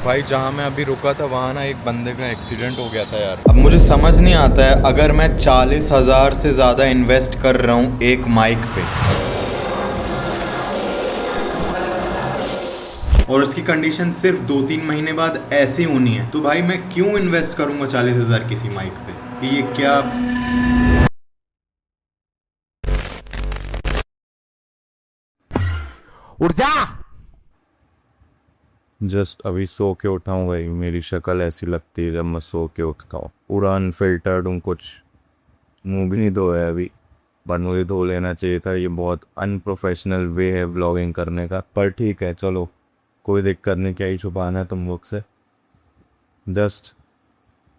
भाई जहाँ मैं अभी रुका था वहाँ ना एक बंदे का एक्सीडेंट हो गया था यार। अब मुझे समझ नहीं आता है, अगर मैं 40,000 से ज़्यादा इन्वेस्ट कर रहा हूँ एक माइक पे और उसकी कंडीशन सिर्फ 2-3 महीने बाद ऐसी होनी है, तो भाई मैं क्यों इन्वेस्ट करूँगा 40,000 किसी माइक पे? कि ये क्या। उठ जा। जस्ट अभी सो के उठा हूँ भाई, मेरी शक्ल ऐसी लगती है जब मैं सो के उठता हूँ। पूरा अनफिल्टर्ड हूँ, कुछ मुंह भी नहीं धोया अभी, पर मुझे धो लेना चाहिए था। ये बहुत अनप्रोफेशनल वे है व्लॉगिंग करने का, पर ठीक है चलो, कोई दिक्कत नहीं, क्या ही छुपाना है तुम लोग से। जस्ट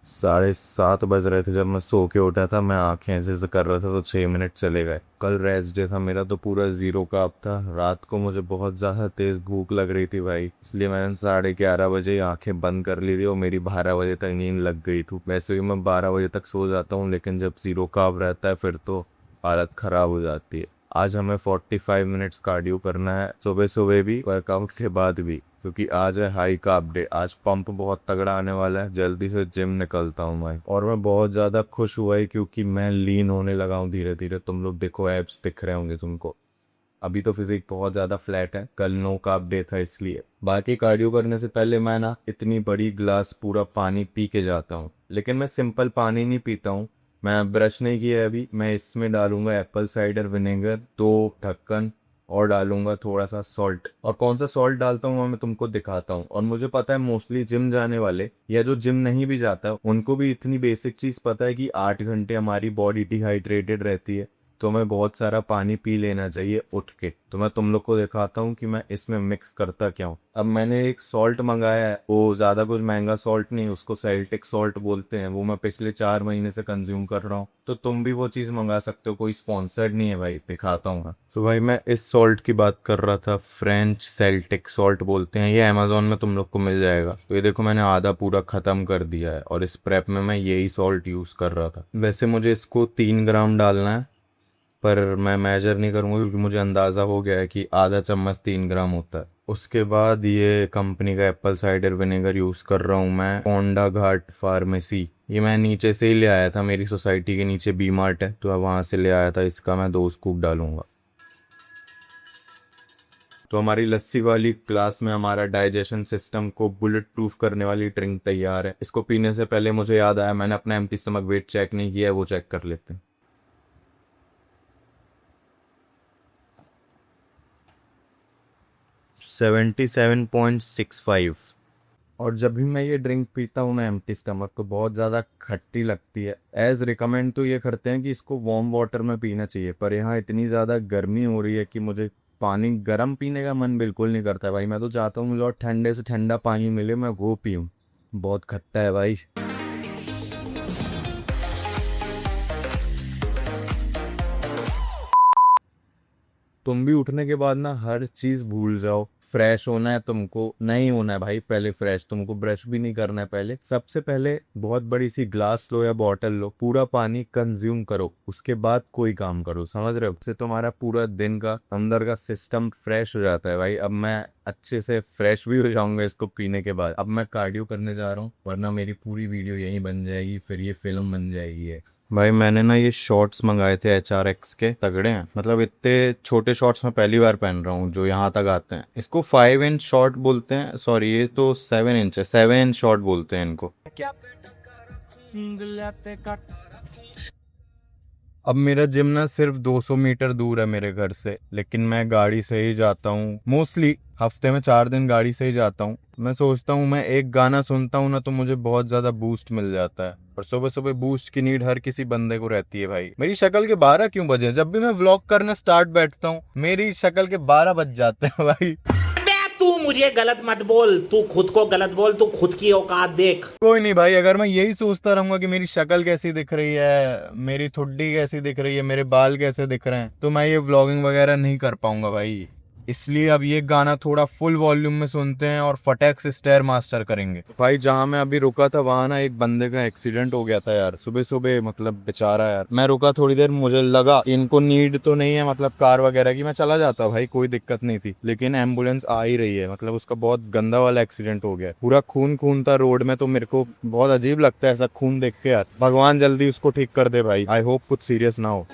7:30 बज रहे थे जब मैं सो के उठा था। मैं आंखें ऐसे ऐसे कर रहा था तो 6 मिनट चले गए। कल रेस्ट डे था मेरा, तो पूरा जीरो का अप था। रात को मुझे बहुत ज़्यादा तेज़ भूख लग रही थी भाई, इसलिए मैंने 11:30 बजे आंखें बंद कर ली थी और मेरी 12 बजे तक नींद लग गई थी। वैसे भी मैं 12 बजे तक सो जाता हूँ, लेकिन जब जीरो का अप रहता है फिर तो हालत ख़राब हो जाती है। आज हमें 45 मिनट्स कार्डियो करना है, सुबह सुबह भी वर्कआउट के बाद भी, क्योंकि आज है हाई कार्ब डे। आज पंप बहुत तगड़ा आने वाला है, जल्दी से जिम निकलता हूँ मैं। और मैं बहुत ज़्यादा खुश हुआ है क्योंकि मैं लीन होने लगा हूँ धीरे धीरे। तुम लोग देखो, एब्स दिख रहे होंगे तुमको। अभी तो फिजिक बहुत ज़्यादा फ्लैट है, कल नो कार्ब डे था इसलिए। बाकी कार्डियो करने से पहले मैं ना इतनी बड़ी ग्लास पूरा पानी पी के जाता हूँ, लेकिन मैं सिंपल पानी नहीं पीता हूँ। मैं ब्रश नहीं किया है अभी, मैं इसमें डालूंगा एप्पल साइडर विनेगर, 2 ढक्कन, और डालूंगा थोड़ा सा सॉल्ट। और कौन सा सॉल्ट डालता हूँ वो मैं तुमको दिखाता हूँ। और मुझे पता है मोस्टली जिम जाने वाले या जो जिम नहीं भी जाता उनको भी इतनी बेसिक चीज़ पता है कि 8 घंटे हमारी बॉडी डिहाइड्रेटेड रहती है, तो हमें बहुत सारा पानी पी लेना चाहिए उठ के। तो मैं तुम लोग को दिखाता हूँ कि मैं इसमें मिक्स करता क्या हूँ। अब मैंने एक सॉल्ट मंगाया है, वो ज़्यादा कुछ महंगा सॉल्ट नहीं, उसको सेल्टिक सॉल्ट बोलते हैं। वो मैं पिछले 4 महीने से कंज्यूम कर रहा हूँ, तो तुम भी वो चीज़ मंगा सकते हो। कोई स्पॉन्सर्ड नहीं है भाई, दिखाता हूँ मैं। तो भाई मैं इस सॉल्ट की बात कर रहा था, फ्रेंच सेल्टिक सॉल्ट बोलते हैं। ये अमेजोन में तुम लोग को मिल जाएगा। तो ये देखो, मैंने आधा पूरा ख़त्म कर दिया है, और इस प्रेप में मैं यही सॉल्ट यूज़ कर रहा था। वैसे मुझे इसको 3 ग्राम डालना है, पर मैं मेजर नहीं करूँगा क्योंकि मुझे अंदाज़ा हो गया है कि आधा चम्मच 3 ग्राम होता है। उसके बाद ये कंपनी का एप्पल साइडर विनेगर यूज़ कर रहा हूँ मैं, कोंडा घाट फार्मेसी। ये मैं नीचे से ही ले आया था, मेरी सोसाइटी के नीचे बी मार्ट है, तो वहाँ से ले आया था। इसका मैं 2 स्कूप डालूंगा। तो हमारी लस्सी वाली क्लास में हमारा डाइजेशन सिस्टम को बुलेट प्रूफ करने वाली ड्रिंक तैयार है। इसको पीने से पहले मुझे याद आया, मैंने अपना एम्प्टी स्टमक वेट चेक नहीं किया है, वो चेक कर लेते हैं। 77.65। और जब भी मैं ये ड्रिंक पीता हूँ ना एम्प्टी स्टमक, तो बहुत ज़्यादा खट्टी लगती है। एज रिकमेंड तो ये करते हैं कि इसको वार्म वाटर में पीना चाहिए, पर यहाँ इतनी ज़्यादा गर्मी हो रही है कि मुझे पानी गर्म पीने का मन बिल्कुल नहीं करता है भाई। मैं तो चाहता हूँ मुझे और ठंडे से ठंडा पानी मिले, मैं वो पीऊँ। बहुत खट्टा है भाई। तुम भी उठने के बाद ना हर चीज़ भूल जाओ। फ्रेश होना है तुमको, नहीं होना है भाई पहले फ्रेश, तुमको ब्रश भी नहीं करना है। पहले सबसे पहले बहुत बड़ी सी ग्लास लो या बॉटल लो, पूरा पानी कंज्यूम करो, उसके बाद कोई काम करो, समझ रहे हो? उससे तुम्हारा पूरा दिन का अंदर का सिस्टम फ्रेश हो जाता है भाई। अब मैं अच्छे से फ्रेश भी हो जाऊंगा इसको पीने के बाद। अब मैं कार्डियो करने जा रहा हूँ, वरना मेरी पूरी वीडियो यहीं बन जाएगी, फिर ये फिल्म बन जाएगी है। भाई मैंने ना ये शॉर्ट्स मंगाए थे HRX के, तगड़े हैं। मतलब इतने छोटे शॉर्ट्स मैं पहली बार पहन रहा हूँ जो यहाँ तक आते हैं। इसको 5 इंच शॉर्ट बोलते हैं, सॉरी ये तो 7 इंच है, 7 इंच शॉर्ट बोलते हैं इनको। अब मेरा जिम ना सिर्फ 200 मीटर दूर है मेरे घर से, लेकिन मैं गाड़ी से ही जाता हूँ मोस्टली। हफ्ते में 4 दिन गाड़ी से ही जाता हूँ। मैं सोचता हूँ मैं एक गाना सुनता हूँ ना तो मुझे बहुत ज्यादा बूस्ट मिल जाता है। और सुबह सुबह बूस्ट की नीड हर किसी बंदे को रहती है भाई। मेरी शक्ल के 12 क्यों बजे? जब भी मैं व्लॉग करने स्टार्ट बैठता हूँ मेरी शक्ल के 12 बज जाते हैं भाई। तू मुझे गलत मत बोल, तू खुद को गलत बोल, तू खुद की औकात देख। कोई नहीं भाई, अगर मैं यही सोचता रहूंगा कि मेरी शक्ल कैसी दिख रही है, मेरी ठुड्डी कैसी दिख रही है, मेरे बाल कैसे दिख रहे हैं, तो मैं ये व्लॉगिंग वगैरह नहीं कर पाऊंगा भाई। इसलिए अब ये गाना थोड़ा फुल वॉल्यूम में सुनते हैं और फटैक से स्टेयर मास्टर करेंगे। भाई जहाँ मैं अभी रुका था वहाँ ना एक बंदे का एक्सीडेंट हो गया था यार, सुबह सुबह, मतलब बेचारा यार। मैं रुका थोड़ी देर, मुझे लगा इनको नीड तो नहीं है मतलब कार वगैरह की, मैं चला जाता भाई, कोई दिक्कत नहीं थी, लेकिन एम्बुलेंस आ ही रही है। मतलब उसका बहुत गंदा वाला एक्सीडेंट हो गया, पूरा खून खून था रोड में, तो मेरे को बहुत अजीब लगता है ऐसा खून देख के यार। भगवान जल्दी उसको ठीक कर दे भाई, आई होप कुछ सीरियस ना हो।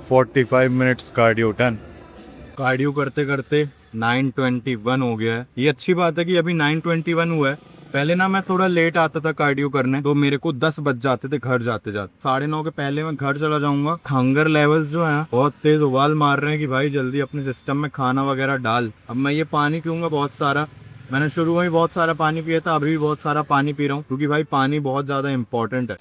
45 मिनट्स कार्डियो डन। कार्डियो करते करते 9:21 हो गया है। ये अच्छी बात है कि अभी 9:21 हुआ है। पहले ना मैं थोड़ा लेट आता था कार्डियो करने, तो मेरे को 10 बज जाते थे घर जाते जाते। 9:30 के पहले मैं घर चला जाऊंगा। हंगर लेवल्स जो हैं बहुत तेज उबाल मार रहे हैं कि भाई जल्दी अपने सिस्टम में खाना वगैरह डाल। अब मैं ये पानी पीऊंगा बहुत सारा। मैंने शुरू में ही बहुत सारा पानी पिया था, अभी भी बहुत सारा पानी पी रहा हूँ, क्योंकि भाई पानी बहुत ज्यादा इंपॉर्टेंट है।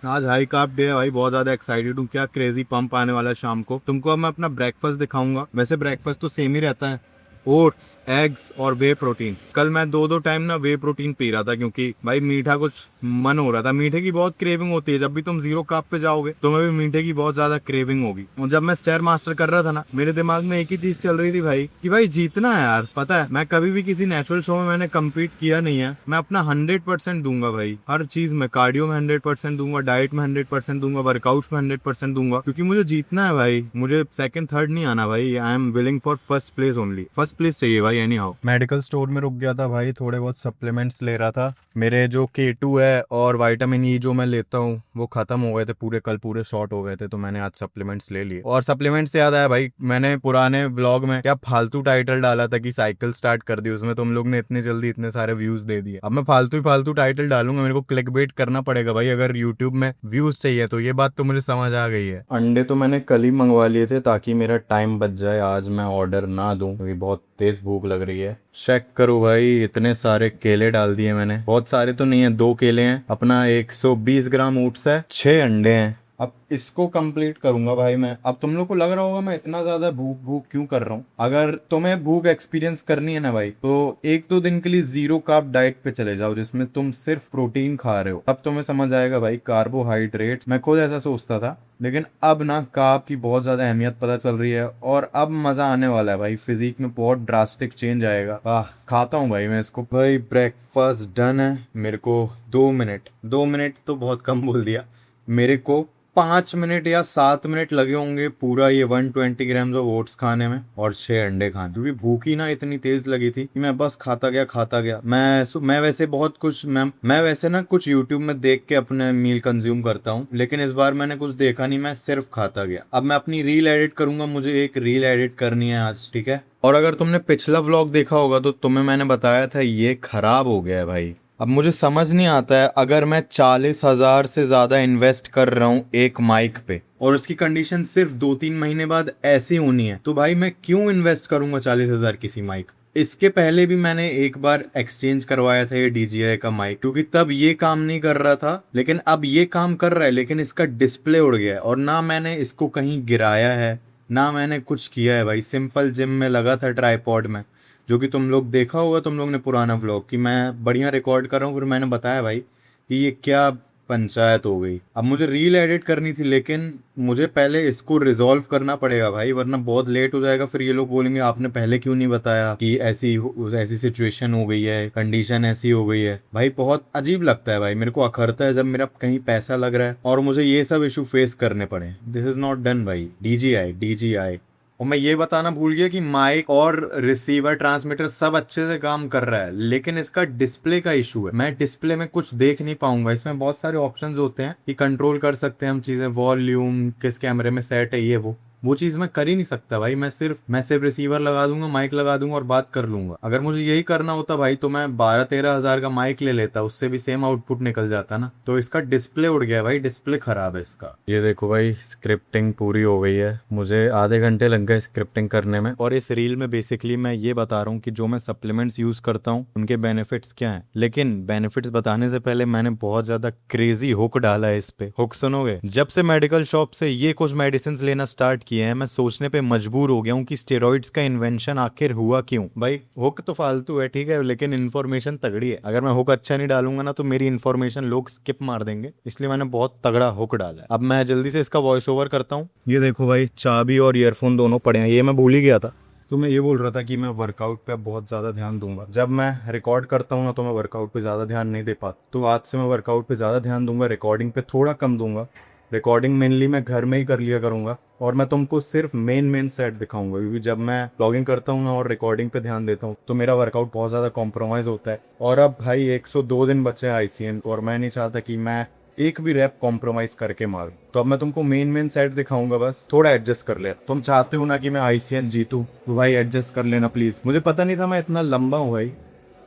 आज हाई कार्ब डे है भाई, बहुत ज्यादा एक्साइटेड हूँ। क्या क्रेजी पंप आने वाला है शाम को। तुमको अब मैं अपना ब्रेकफास्ट दिखाऊंगा। वैसे ब्रेकफास्ट तो सेम ही रहता है, ओट्स, एग्स और वे प्रोटीन। कल मैं दो टाइम ना वे प्रोटीन पी रहा था, क्योंकि भाई मीठा कुछ मन हो रहा था। मीठे की बहुत क्रेविंग होती है, जब भी तुम जीरो कार्ब पे जाओगे तुम्हें भी मीठे की बहुत ज्यादा क्रेविंग होगी। और जब मैं स्टेयर मास्टर कर रहा था ना, मेरे दिमाग में एक ही चीज चल रही थी भाई, कि भाई जीतना है यार। पता है मैं कभी भी किसी नेचुरल शो में मैंने कम्पीट किया नहीं है। मैं अपना 100% दूंगा भाई, हर चीज में। कार्डियो में 100% दूंगा, डाइट में 100% दूंगा, वर्कआउट में 100% दूंगा, क्योंकि मुझे जीतना है भाई। मुझे सेकंड थर्ड नहीं आना भाई। I am willing for first place only. First place चाहिए भाई एनी हाउ। मेडिकल स्टोर में रुक गया था भाई, थोड़े बहुत सप्लीमेंट्स ले रहा था। मेरे जो K2 है और विटामिन ई जो मैं लेता हूँ वो खत्म हो गए थे पूरे, कल पूरे शॉर्ट हो गए थे, तो मैंने आज सप्लीमेंट्स ले लिए। और सप्लीमेंट्स से याद आया भाई, मैंने पुराने व्लॉग में क्या फालतू टाइटल डाला था कि साइकिल स्टार्ट कर दी, उसमें तुम लोग ने इतनी जल्दी इतने सारे व्यूज दे दिए। अब मैं फालतू टाइटल डालूंगा, मेरे को क्लिकबेट करना पड़ेगा भाई अगर यूट्यूब में व्यूज चाहिए तो। ये बात तो मुझे समझ आ गई है। अंडे तो मैंने कल ही मंगवा लिए थे ताकि मेरा टाइम बच जाए, आज मैं ऑर्डर ना दूं, क्योंकि बहुत तेज भूख लग रही है। चेक करो भाई, इतने सारे केले डाल दिए मैंने। बहुत सारे तो नहीं है, 2 केले हैं, अपना 120 ग्राम ओट्स है, 6 अंडे हैं। अब इसको कंप्लीट करूंगा भाई मैं। अब तुम लोग को लग रहा होगा मैं इतना ज्यादा भूख क्यों कर रहा हूँ। अगर तुम्हें भूख एक्सपीरियंस करनी है ना भाई, तो 1-2 दिन के लिए जीरो कार्ब डाइट पे चले जाओ, जिसमें तुम सिर्फ प्रोटीन खा रहे हो। अब तुम्हें समझ आएगा भाई कार्बोहाइड्रेट्स। मैं खुद ऐसा सोचता था, लेकिन अब ना कार्ब की बहुत ज्यादा अहमियत पता चल रही है, और अब मजा आने वाला है भाई। फिजिक में बहुत ड्रास्टिक चेंज आएगा। खाता हूँ भाई मैं इसको। भाई ब्रेकफास्ट डन है। मेरे को 2 मिनट तो बहुत कम बोल दिया, मेरे को 5 मिनट या 7 मिनट लगे होंगे पूरा ये 120 ग्राम ऑफ ओट्स खाने में और 6 अंडे खाने, क्योंकि भूख ही ना इतनी तेज लगी थी कि मैं बस खाता गया। मैं वैसे बहुत कुछ मैं वैसे ना कुछ यूट्यूब में देख के अपने मील कंज्यूम करता हूँ, लेकिन इस बार मैंने कुछ देखा नहीं, मैं सिर्फ खाता गया। अब मैं अपनी रील एडिट करूंगा, मुझे एक रील एडिट करनी है आज, ठीक है। और अगर तुमने पिछला व्लॉग देखा होगा तो तुम्हें मैंने बताया था ये खराब हो गया है भाई। अब मुझे समझ नहीं आता है, अगर मैं 40,000 से ज़्यादा इन्वेस्ट कर रहा हूँ एक माइक पे, और उसकी कंडीशन सिर्फ 2-3 महीने बाद ऐसी होनी है, तो भाई मैं क्यों इन्वेस्ट करूंगा 40,000 किसी माइक। इसके पहले भी मैंने एक बार एक्सचेंज करवाया था ये DJI का माइक, क्योंकि तब ये काम नहीं कर रहा था, लेकिन अब ये काम कर रहा है, लेकिन इसका डिस्प्ले उड़ गया है। और ना मैंने इसको कहीं गिराया है, ना मैंने कुछ किया है भाई। सिंपल जिम में लगा था ट्राईपॉड में, जो कि तुम लोग देखा होगा, तुम लोग ने पुराना व्लॉग, कि मैं बढ़िया रिकॉर्ड कर रहा हूँ। फिर मैंने बताया भाई कि ये क्या पंचायत हो गई। अब मुझे रील एडिट करनी थी, लेकिन मुझे पहले इसको रिजॉल्व करना पड़ेगा भाई, वरना बहुत लेट हो जाएगा। फिर ये लोग बोलेंगे आपने पहले क्यों नहीं बताया कि ऐसी सिचुएशन हो गई है, कंडीशन ऐसी हो गई है। भाई बहुत अजीब लगता है भाई, मेरे को अखरता है जब मेरा कहीं पैसा लग रहा है और मुझे ये सब इशू फेस करने पड़े। दिस इज नॉट डन भाई। DJI। और मैं ये बताना भूल गया कि माइक और रिसीवर ट्रांसमीटर सब अच्छे से काम कर रहा है, लेकिन इसका डिस्प्ले का इशू है। मैं डिस्प्ले में कुछ देख नहीं पाऊंगा। इसमें बहुत सारे ऑप्शंस होते हैं कि कंट्रोल कर सकते हैं हम चीजें, वॉल्यूम किस कैमरे में सेट है, ये वो चीज मैं कर ही नहीं सकता भाई। मैं सिर्फ रिसीवर लगा दूंगा, माइक लगा दूंगा और बात कर लूंगा। अगर मुझे यही करना होता भाई तो मैं 12-13 हजार का माइक ले लेता, उससे भी सेम आउटपुट निकल जाता ना। तो इसका डिस्प्ले उड़ गया भाई, डिस्प्ले खराब है इसका। ये देखो भाई, स्क्रिप्टिंग पूरी हो गई है। मुझे आधे घंटे लग गए स्क्रिप्टिंग करने में। और इस रील में बेसिकली मैं ये बता रहा हूँ कि जो मैं सप्लीमेंट्स यूज करता हूँ उनके बेनिफिट्स क्या हैं। लेकिन बेनिफिट्स बताने से पहले मैंने बहुत ज्यादा क्रेजी हुक डाला है इस पे। हुक सुनोगे, जब से मेडिकल शॉप से ये कुछ मेडिसिन लेना स्टार्ट किए हैं, मैं सोचने पे मजबूर हो गया हूँ कि स्टेरॉइड्स का इन्वेंशन आखिर हुआ क्यों। भाई हुक तो फालतू है ठीक है, लेकिन इन्फॉर्मेशन तगड़ी है। अगर मैं हुक अच्छा नहीं डालूंगा ना तो मेरी इन्फॉर्मेशन लोग स्किप मार देंगे, इसलिए मैंने बहुत तगड़ा हुक डाला है। अब मैं जल्दी से इसका वॉइस ओवर करता हूँ। ये देखो भाई, चाबी और ईयरफोन दोनों पड़े हैं, ये मैं भूल ही गया था। तो मैं ये बोल रहा था कि मैं वर्कआउट पे अब बहुत ज़्यादा ध्यान दूंगा। जब मैं रिकॉर्ड करता हूँ ना तो मैं वर्कआउट पे ज़्यादा ध्यान नहीं दे पाता, तो आज से मैं वर्कआउट पे ज़्यादा ध्यान दूंगा, रिकॉर्डिंग पे थोड़ा कम दूंगा। रिकॉर्डिंग मेनली मैं घर में ही कर लिया करूंगा और मैं तुमको सिर्फ मेन सेट दिखाऊंगा, क्योंकि जब मैं ब्लॉगिंग करता हूँ ना और रिकॉर्डिंग पे ध्यान देता हूँ तो मेरा वर्कआउट बहुत ज़्यादा कॉम्प्रोमाइज़ होता है। और अब भाई 102 दिन बचे हैं ICN को और मैं नहीं चाहता कि मैं एक भी रैप कॉम्प्रोमाइज करके मारूं। तो अब मैं तुमको मेन सेट दिखाऊंगा, बस थोड़ा एडजस्ट कर ले। तुम चाहते हो ना कि मैं ICN जीतूं, तो भाई एडजस्ट कर लेना प्लीज। मुझे पता नहीं था मैं इतना लंबा हूँ भाई,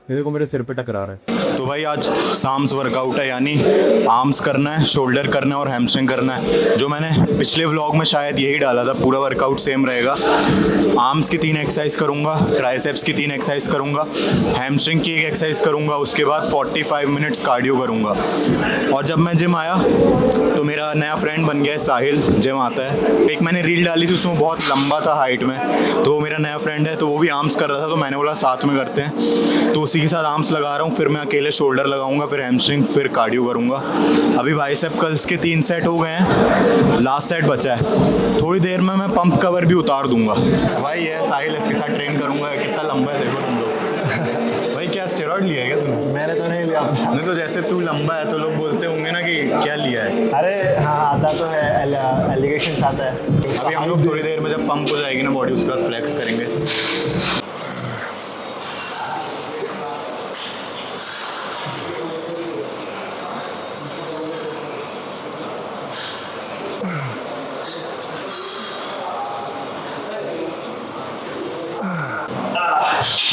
मेरे को मेरे सिर पे टकरा रहा है। तो भाई आज साम्स वर्कआउट है, यानी आर्म्स करना है, शोल्डर करना है और हैमस्ट्रिंग करना है। जो मैंने पिछले व्लॉग में शायद यही डाला था, पूरा वर्कआउट सेम रहेगा। आर्म्स की 3 एक्सरसाइज करूंगा, ट्राइसेप्स की 3 एक्सरसाइज करूंगा, हैमस्ट्रिंग की 1 एक्सरसाइज करूंगा, उसके बाद 45 मिनट्स कार्डियो करूंगा। और जब मैं जिम आया तो मेरा नया फ्रेंड बन गया है साहिल, जिम आता है। एक मैंने रील डाली थी उसमें बहुत लंबा था हाइट में, तो वो मेरा नया फ्रेंड है, तो वो भी आर्म्स कर रहा था, तो मैंने बोला साथ में करते हैं। तो उसी के साथ आर्म्स लगा रहा हूँ, फिर मैं अकेले शोल्डर लगाऊंगा, फिर हैमस्ट्रिंग, फिर कार्डियो करूंगा। अभी बाइसेप कर्ल्स के 3 सेट हो गए हैं, लास्ट सेट बचा है। थोड़ी देर में मैं पंप कवर भी उतार दूंगा। भाई ये साहिल, इसके साथ ट्रेन करूंगा। कितना लंबा है देखो तुम लोग। भाई क्या स्टेरॉइड लिया है क्या तुमने? मैंने तो नहीं लिया। नहीं तो जैसे तू लंबा है तो लोग बोलते होंगे ना कि क्या लिया है। अरे हाँ, आता तो है, एलिगेशन आता है। अभी हम लोग थोड़ी देर में जब पंप हो जाएगी ना बॉडी, उसका फ्लेक्स करेंगे।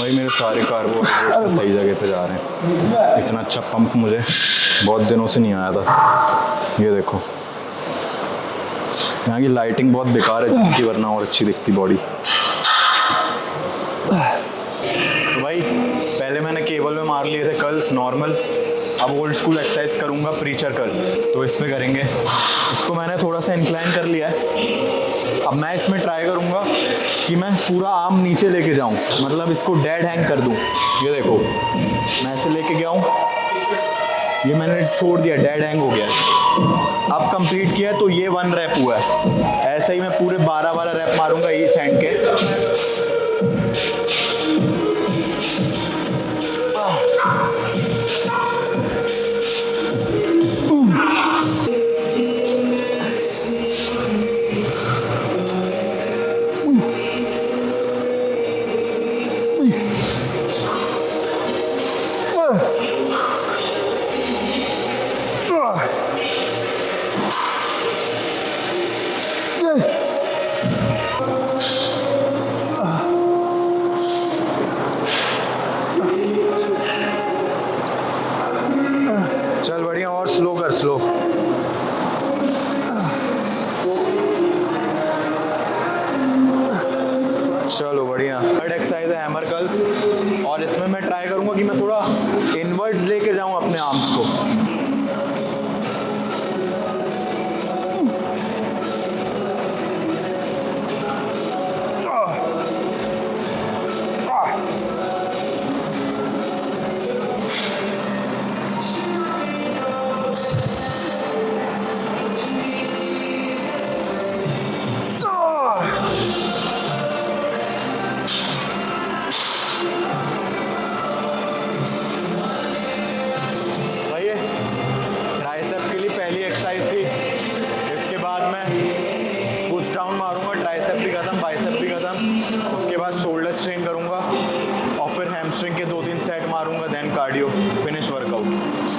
भाई मेरे सारे कार्बोहाइड्रेट सही जगह पे जा रहे हैं। इतना अच्छा पंप मुझे बहुत दिनों से नहीं आया था। ये देखो, यहाँ की लाइटिंग बहुत बेकार है जिसकी, वरना और अच्छी दिखती बॉडी। तो भाई पहले मैंने केबल में मार लिए थे कर्ल्स नॉर्मल, अब ओल्ड स्कूल एक्सरसाइज करूँगा प्रीचर कर्ल, तो इस पे करेंगे। इसको मैंने थोड़ा सा इंक्लाइन कर लिया है। अब मैं इसमें ट्राई करूँगा कि मैं पूरा आर्म नीचे लेके जाऊँ, मतलब इसको डेड हैंग कर दूँ। ये देखो मैं ऐसे लेके गया हूँ, ये मैंने छोड़ दिया, डेड हैंग हो गया है। अब कंप्लीट किया तो ये 1 रैप हुआ है। ऐसे ही मैं पूरे 12 रैप मारूंगा ईच हैंड के। चल बढ़िया, और स्लो कर, स्लो। चलो बढ़िया। थर्ड एक्सरसाइज है हैमर कर्ल्स, और इसमें मैं ट्राई करूंगा कि मैं थोड़ा इनवर्ड्स लेके जाऊं अपने आर्म्स को। उसके बाद शोल्डर स्ट्रेन करूंगा और फिर हैमस्ट्रिंग के 2-3 सेट मारूंगा, देन कार्डियो, फिनिश वर्कआउट।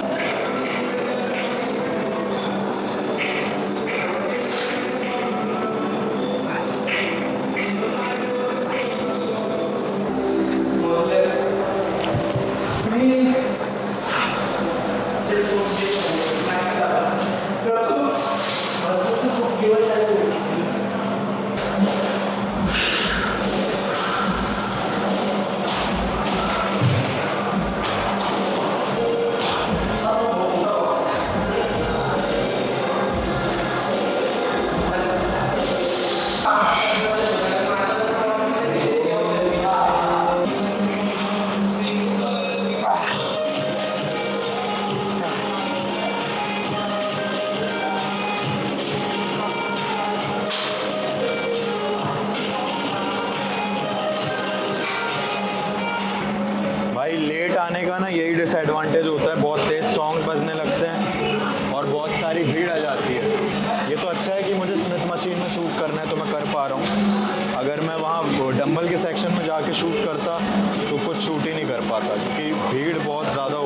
आने का ना यही डिसएडवांटेज होता है, बहुत तेज सॉन्ग बजने लगते हैं और बहुत सारी भीड़ आ जाती है। ये तो अच्छा है कि मुझे स्मिथ मशीन में शूट करना है तो मैं कर पा रहा हूँ। अगर मैं वहाँ डंबल के सेक्शन में जाके शूट करता तो कुछ शूट ही नहीं कर पाता, क्योंकि भीड़ बहुत ज़्यादा